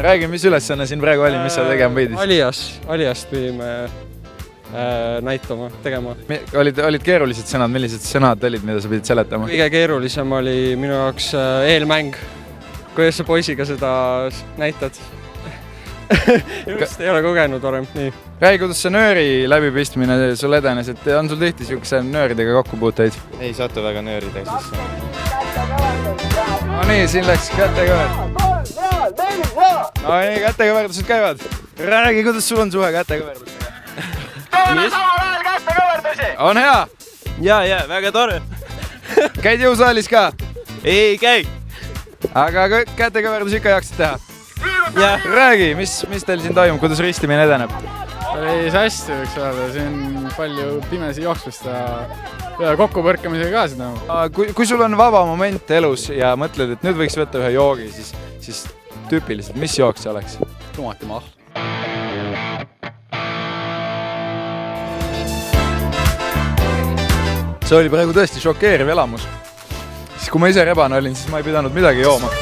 Räägi, mis ülesanne siin praegu oli, mis sa tegema võidis? Aliast pidime näitama, tegema. Olid keerulised sõnad, millised sõnad olid, mida sa pidid seletama? Kõige keerulisem oli minu jaoks eelmäng. Kuidas sa poisiga seda näitad? Just ei ole kogenud varem. Nii. Räägi, kuidas see nööri läbipistmine sul edenes, et on sul tihti siukse nööridega kokkupuuteid? Ei satu väga nööridega sisse. No nii, siin läks kätekõverdus. No nii, kätekõverdused käivad. Räägi, kuidas sul on suhe kätekõverdusega? On hea? Ja, väga tore. Käid jõusaalis ka? Ei käi. Aga kätekõverdus ikka jaksid teha? Ja. Räägi, mis teil siin toimub, kuidas ristimine edeneb? Oli hästi, võiks öelda, siin palju pimesi jooksmist ja kokkupõrkamisega ka seda. Kui sul on vaba moment elus ja mõtled, et nüüd võiks võtta ühe joogi, siis tüüpiliselt, mis jooks see oleks? Tomatimahl. See oli praegu tõesti šokeeriv elamus. Siis kui ma ise rebane olin, siis ma ei pidanud midagi jooma.